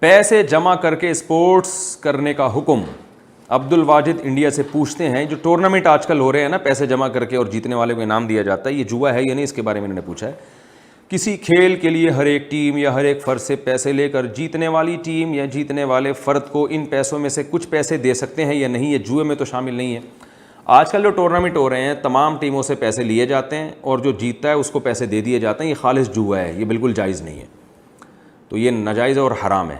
پیسے جمع کر کے اسپورٹس کرنے کا حکم. عبد الواجد انڈیا سے پوچھتے ہیں جو ٹورنامنٹ آج کل ہو رہے ہیں نا پیسے جمع کر کے اور جیتنے والے کو انعام دیا جاتا ہے, یہ جوا ہے یا نہیں, اس کے بارے میں انہوں نے پوچھا ہے. کسی کھیل کے لیے ہر ایک ٹیم یا ہر ایک فرد سے پیسے لے کر جیتنے والی ٹیم یا جیتنے والے فرد کو ان پیسوں میں سے کچھ پیسے دے سکتے ہیں یا نہیں, یہ جوئے میں تو شامل نہیں ہے. آج کل جو ٹورنامنٹ ہو رہے ہیں تمام ٹیموں سے پیسے لیے جاتے ہیں اور جو جیتتا ہے اس کو پیسے دے دیے جاتے ہیں, یہ خالص جوا ہے, یہ بالکل جائز نہیں ہے. تو یہ ناجائز اور حرام ہے.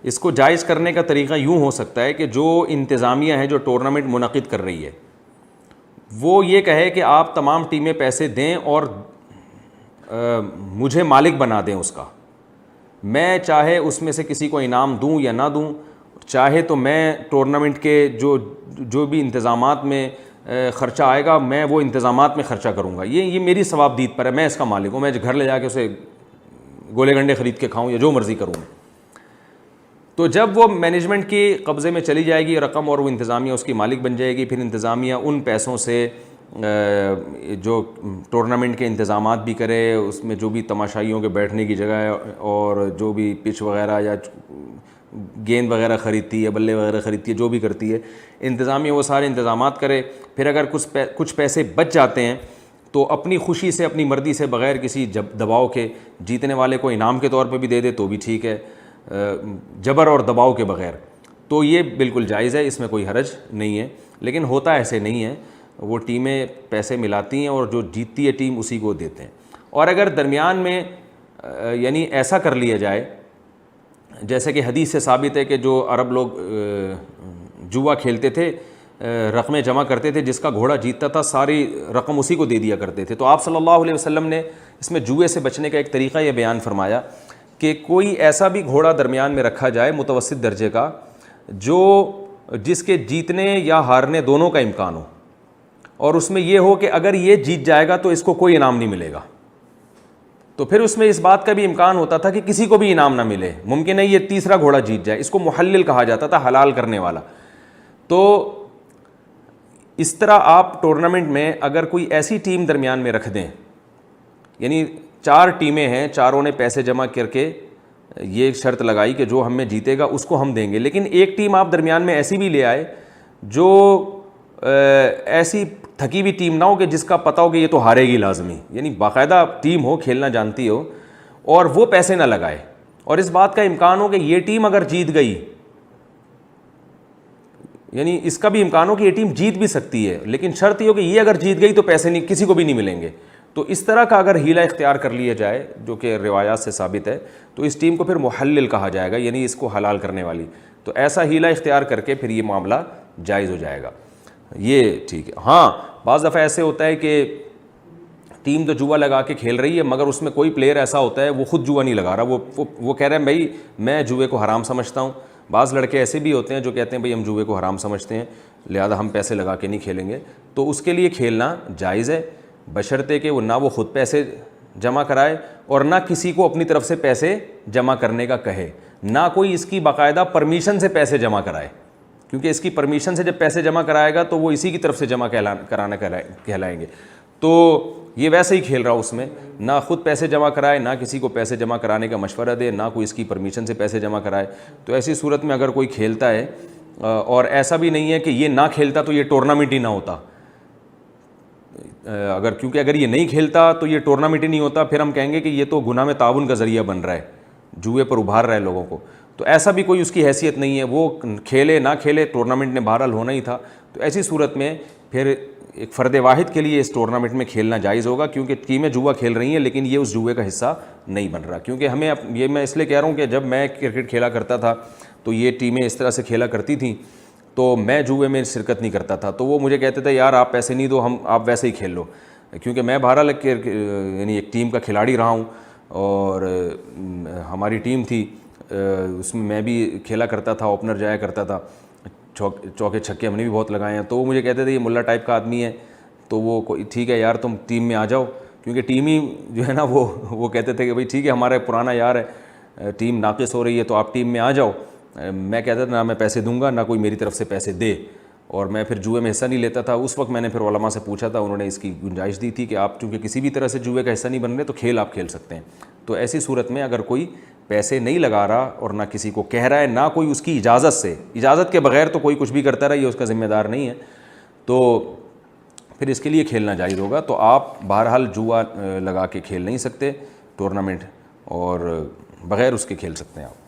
اس کو جائز کرنے کا طریقہ یوں ہو سکتا ہے کہ جو انتظامیہ ہے جو ٹورنامنٹ منعقد کر رہی ہے وہ یہ کہے کہ آپ تمام ٹیمیں پیسے دیں اور مجھے مالک بنا دیں اس کا, میں چاہے اس میں سے کسی کو انعام دوں یا نہ دوں, چاہے تو میں ٹورنامنٹ کے جو بھی انتظامات میں خرچہ آئے گا میں وہ انتظامات میں خرچہ کروں گا, یہ میری ثواب دید پر ہے, میں اس کا مالک ہوں, میں گھر لے جا کے اسے گولے گنڈے خرید کے کھاؤں یا جو مرضی کروں. تو جب وہ مینجمنٹ کی قبضے میں چلی جائے گی رقم اور وہ انتظامیہ اس کی مالک بن جائے گی, پھر انتظامیہ ان پیسوں سے جو ٹورنامنٹ کے انتظامات بھی کرے, اس میں جو بھی تماشائیوں کے بیٹھنے کی جگہ ہے اور جو بھی پچ وغیرہ یا گیند وغیرہ خریدتی ہے, بلے وغیرہ خریدتی ہے, جو بھی کرتی ہے انتظامیہ وہ سارے انتظامات کرے. پھر اگر کچھ پیسے بچ جاتے ہیں تو اپنی خوشی سے اپنی مرضی سے بغیر کسی دباؤ کے جیتنے والے کو انعام کے طور پہ بھی دے دے تو بھی ٹھیک ہے, جبر اور دباؤ کے بغیر, تو یہ بالکل جائز ہے, اس میں کوئی حرج نہیں ہے. لیکن ہوتا ایسے نہیں ہے, وہ ٹیمیں پیسے ملاتی ہیں اور جو جیتتی ہے ٹیم اسی کو دیتے ہیں. اور اگر درمیان میں یعنی ایسا کر لیا جائے جیسے کہ حدیث سے ثابت ہے کہ جو عرب لوگ جوا کھیلتے تھے رقمیں جمع کرتے تھے, جس کا گھوڑا جیتتا تھا ساری رقم اسی کو دے دیا کرتے تھے. تو آپ صلی اللہ علیہ وسلم نے اس میں جوئے سے بچنے کا ایک طریقہ یہ بیان فرمایا کہ کوئی ایسا بھی گھوڑا درمیان میں رکھا جائے متوسط درجے کا جس کے جیتنے یا ہارنے دونوں کا امکان ہو, اور اس میں یہ ہو کہ اگر یہ جیت جائے گا تو اس کو کوئی انعام نہیں ملے گا. تو پھر اس میں اس بات کا بھی امکان ہوتا تھا کہ کسی کو بھی انعام نہ ملے, ممکن ہے یہ تیسرا گھوڑا جیت جائے, اس کو محلل کہا جاتا تھا, حلال کرنے والا. تو اس طرح آپ ٹورنامنٹ میں اگر کوئی ایسی ٹیم درمیان میں رکھ دیں, یعنی 4 ٹیمیں ہیں, چاروں نے پیسے جمع کر کے یہ شرط لگائی کہ جو ہم میں جیتے گا اس کو ہم دیں گے, لیکن ایک ٹیم آپ درمیان میں ایسی بھی لے آئے جو ایسی تھکی ہوئی ٹیم نہ ہو کہ جس کا پتہ ہو کہ یہ تو ہارے گی لازمی, یعنی باقاعدہ ٹیم ہو کھیلنا جانتی ہو, اور وہ پیسے نہ لگائے, اور اس بات کا امکان ہو کہ یہ ٹیم اگر جیت گئی, یعنی اس کا بھی امکان ہو کہ یہ ٹیم جیت بھی سکتی ہے, لیکن شرط یہ ہو کہ یہ اگر جیت گئی تو پیسے نہیں کسی کو بھی نہیں ملیں گے. تو اس طرح کا اگر ہیلہ اختیار کر لیا جائے جو کہ روایات سے ثابت ہے تو اس ٹیم کو پھر محلل کہا جائے گا, یعنی اس کو حلال کرنے والی. تو ایسا ہیلہ اختیار کر کے پھر یہ معاملہ جائز ہو جائے گا, یہ ٹھیک ہے. ہاں بعض دفعہ ایسے ہوتا ہے کہ ٹیم تو جوا لگا کے کھیل رہی ہے مگر اس میں کوئی پلیئر ایسا ہوتا ہے وہ خود جوا نہیں لگا رہا, وہ کہہ رہے ہیں بھائی میں جوئے کو حرام سمجھتا ہوں. بعض لڑکے ایسے بھی ہوتے ہیں جو کہتے ہیں بھائی ہم جوئے کو حرام سمجھتے ہیں لہذا ہم پیسے لگا کے نہیں کھیلیں گے. تو اس کے لیے کھیلنا جائز ہے بشرطے کہ وہ نہ وہ خود پیسے جمع کرائے اور نہ کسی کو اپنی طرف سے پیسے جمع کرنے کا کہے, نہ کوئی اس کی باقاعدہ پرمیشن سے پیسے جمع کرائے, کیونکہ اس کی پرمیشن سے جب پیسے جمع کرائے گا تو وہ اسی کی طرف سے جمع کرانا کہلائیں گے. تو یہ ویسے ہی کھیل رہا اس میں, نہ خود پیسے جمع کرائے نہ کسی کو پیسے جمع کرانے کا مشورہ دے, نہ کوئی اس کی پرمیشن سے پیسے جمع کرائے. تو ایسی صورت میں اگر کوئی کھیلتا ہے اور ایسا بھی نہیں ہے کہ یہ نہ کھیلتا تو یہ ٹورنامنٹ ہی نہ ہوتا, کیونکہ اگر یہ نہیں کھیلتا تو یہ ٹورنامنٹ ہی نہیں ہوتا, پھر ہم کہیں گے کہ یہ تو گناہ میں تعاون کا ذریعہ بن رہا ہے, جوئے پر ابھار رہا ہے لوگوں کو. تو ایسا بھی کوئی اس کی حیثیت نہیں ہے, وہ کھیلے نہ کھیلے ٹورنامنٹ نے بہرحال ہونا ہی تھا. تو ایسی صورت میں پھر ایک فرد واحد کے لیے اس ٹورنامنٹ میں کھیلنا جائز ہوگا, کیونکہ ٹیمیں جوا کھیل رہی ہیں لیکن یہ اس جوئے کا حصہ نہیں بن رہا. کیونکہ ہمیں یہ میں اس لیے کہہ رہا ہوں کہ جب میں کرکٹ کھیلا کرتا تھا تو یہ ٹیمیں اس طرح سے کھیلا کرتی تھیں تو میں جوئے میں شرکت نہیں کرتا تھا. تو وہ مجھے کہتے تھے یار آپ پیسے نہیں دو, آپ ویسے ہی کھیل لو, کیونکہ میں بہرحال یعنی ایک ٹیم کا کھلاڑی رہا ہوں اور ہماری ٹیم تھی, اس میں بھی کھیلا کرتا تھا, اوپنر جایا کرتا تھا, چوکے چھکے ہم نے بھی بہت لگائے ہیں. تو وہ مجھے کہتے تھے یہ ملا ٹائپ کا آدمی ہے, تو وہ ٹھیک ہے یار تم ٹیم میں آ جاؤ, کیونکہ ٹیم ہی جو ہے نا وہ کہتے تھے کہ بھائی ٹھیک ہے ہمارا پرانا یار ہے, ٹیم ناقص ہو رہی ہے تو آپ ٹیم میں آ جاؤ. میں کہتا تھا نہ میں پیسے دوں گا نہ کوئی میری طرف سے پیسے دے, اور میں پھر جوئے میں حصہ نہیں لیتا تھا. اس وقت میں نے پھر علماء سے پوچھا تھا, انہوں نے اس کی گنجائش دی تھی کہ آپ چونکہ کسی بھی طرح سے جوئے کا حصہ نہیں بن رہے تو کھیل آپ کھیل سکتے ہیں. تو ایسی صورت میں اگر کوئی پیسے نہیں لگا رہا اور نہ کسی کو کہہ رہا ہے, نہ کوئی اس کی اجازت سے, اجازت کے بغیر تو کوئی کچھ بھی کرتا رہا, یہ اس کا ذمہ دار نہیں ہے, تو پھر اس کے لیے کھیلنا جائز ہوگا. تو آپ بہرحال جوا لگا کے کھیل نہیں سکتے ٹورنامنٹ, اور بغیر اس کے کھیل سکتے ہیں آپ.